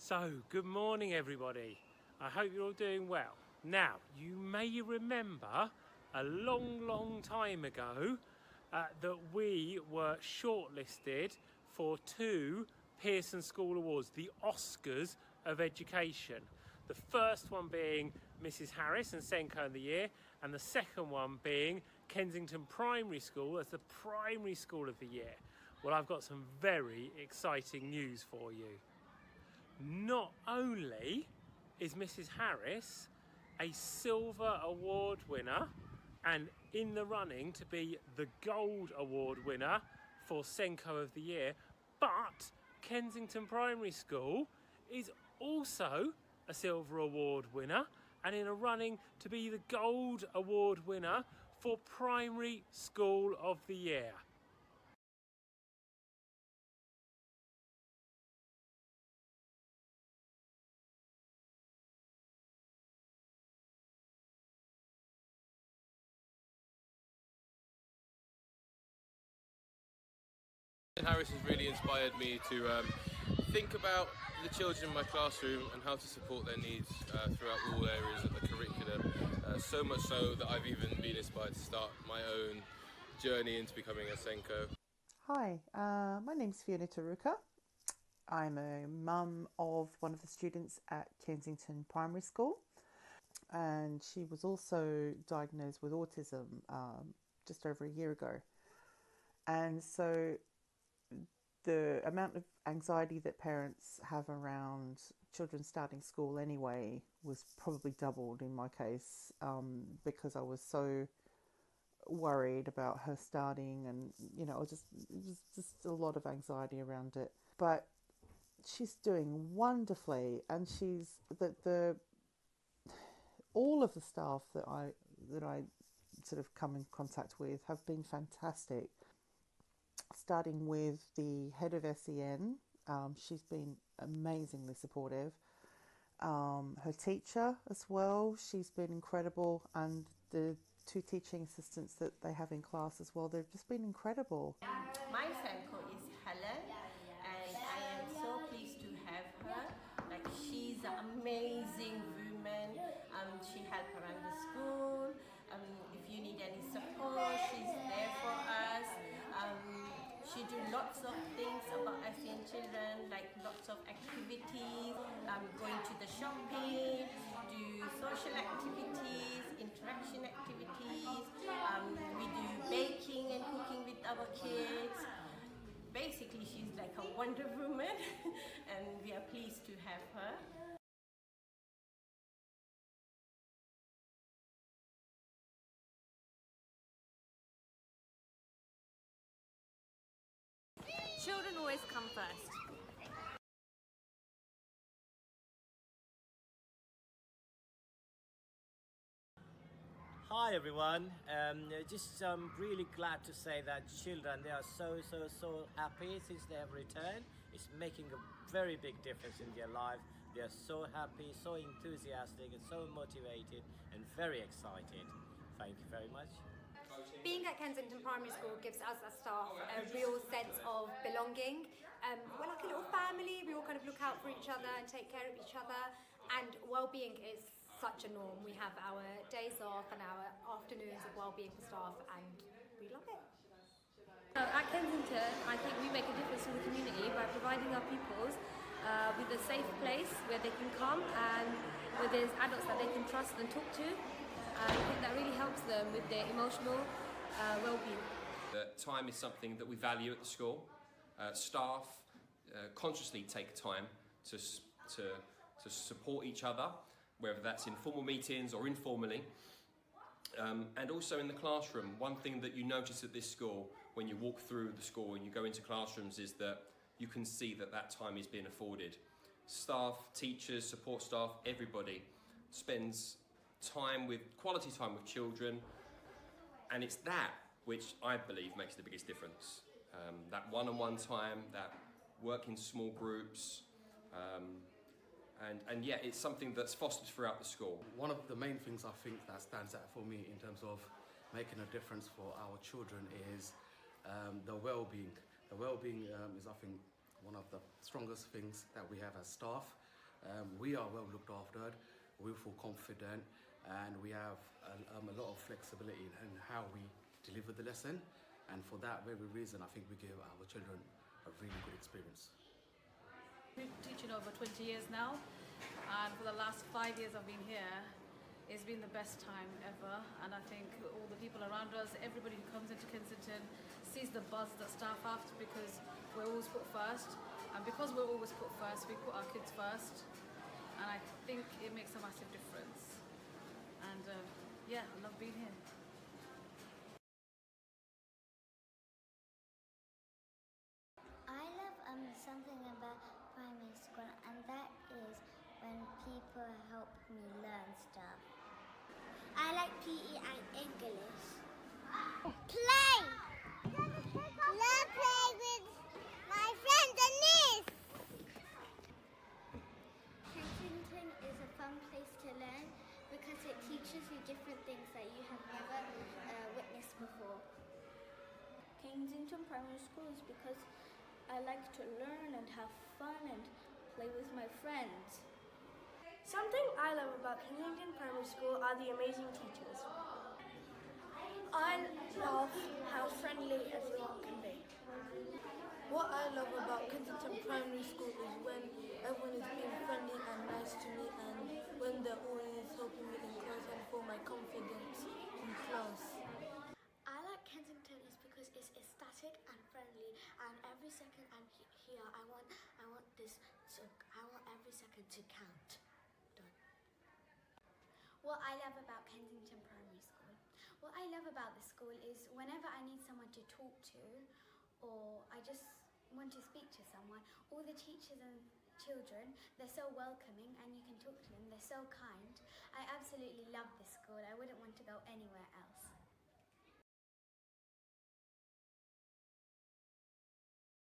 So, good morning everybody. I hope you're all doing well. Now, you may remember a long time ago that we were shortlisted for 2 Pearson School Awards, the Oscars of Education. The first one being Mrs. Harris and SENCO of the Year, and the second one being Kensington Primary School as the Primary School of the Year. Well, I've got some very exciting news for you. Not only is Mrs. Harris a Silver Award winner and in the running to be the Gold Award winner for SENCO of the Year, but Kensington Primary School is also a Silver Award winner and in a running to be the Gold Award winner for Primary School of the Year. Harris has really inspired me to think about the children in my classroom and how to support their needs throughout all areas of the curriculum. So much so that I've even been inspired to start my own journey into becoming a SENCO. Hi, my name's Fiona Taruka. I'm a mum of one of the students at Kensington Primary School, and she was also diagnosed with autism just over a year ago. And so the amount of anxiety that parents have around children starting school anyway was probably doubled in my case, because I was so worried about her starting, and it was just a lot of anxiety around it. But she's doing wonderfully, and she's the all of the staff that I sort of come in contact with have been fantastic. Starting with the head of SEN, she's been amazingly supportive. Her teacher as well, she's been incredible, and the 2 teaching assistants that they have in class as well, they've just been incredible. My SENCO is Helen, and I am so pleased to have her. Like, she's an amazing woman. She helps around the school. If you need any support, she's there for us. She do lots of things about SEN children, like lots of activities, going to the shopping, do social activities, interaction activities. We do baking and cooking with our kids. Basically, she's like a Wonder Woman, and we are pleased to have her. Children always come first. Hi everyone, just really glad to say that children, they are so happy since they have returned. It's making a very big difference in their life. They are so happy, so enthusiastic and so motivated and very excited. Thank you very much. Being at Kensington Primary School gives us as staff a real sense of belonging. We're like a little family, we all kind of look out for each other and take care of each other, and well-being is such a norm. We have our days off and our afternoons of well-being for staff, and we love it. At Kensington, I think we make a difference to the community by providing our pupils with a safe place where they can come and where there's adults that they can trust and talk to. I think that really helps them with their emotional well-being. Time is something that we value at the school. Staff consciously take time to support each other, whether that's in formal meetings or informally. And also in the classroom, one thing that you notice at this school when you walk through the school and you go into classrooms is that you can see that time is being afforded. Staff, teachers, support staff, everybody spends quality time with children, and it's that which I believe makes the biggest difference. That one-on-one time, that work in small groups, and yeah, it's something that's fostered throughout the school. One of the main things I think that stands out for me in terms of making a difference for our children is the well-being. The well-being is, I think, one of the strongest things that we have as staff. We are well looked after, we feel confident, and we have a lot of flexibility in how we deliver the lesson. And for that very reason, I think we give our children a really good experience. We've been teaching over 20 years now, and for the last 5 years I've been here, it's been the best time ever. And I think all the people around us, everybody who comes into Kensington sees the buzz that staff have, because we're always put first. And because we're always put first, we put our kids first. And I think it makes a massive difference. And yeah, I love being here. I love something about primary school, and that is when people help me learn stuff. I like PE and English. Play! Love play with my friend Denise! Kensington is a fun place to learn because it teaches you different things that you have never witnessed before. Kensington Primary School is because I like to learn and have fun and play with my friends. Something I love about Kensington Primary School are the amazing teachers. I love how friendly everyone can be. What I love about Kensington Primary School is when everyone is being friendly and nice to me, and when they're always helping me in class and for my confidence in class. I like Kensington is because it's static and friendly, and every second I'm here, I want every second to count. Done. What I love about Kensington Primary School. What I love about the school is whenever I need someone to talk to, or I just want to speak to someone, all the teachers and children, they're so welcoming and you can talk to them, they're so kind. I absolutely love this school. I wouldn't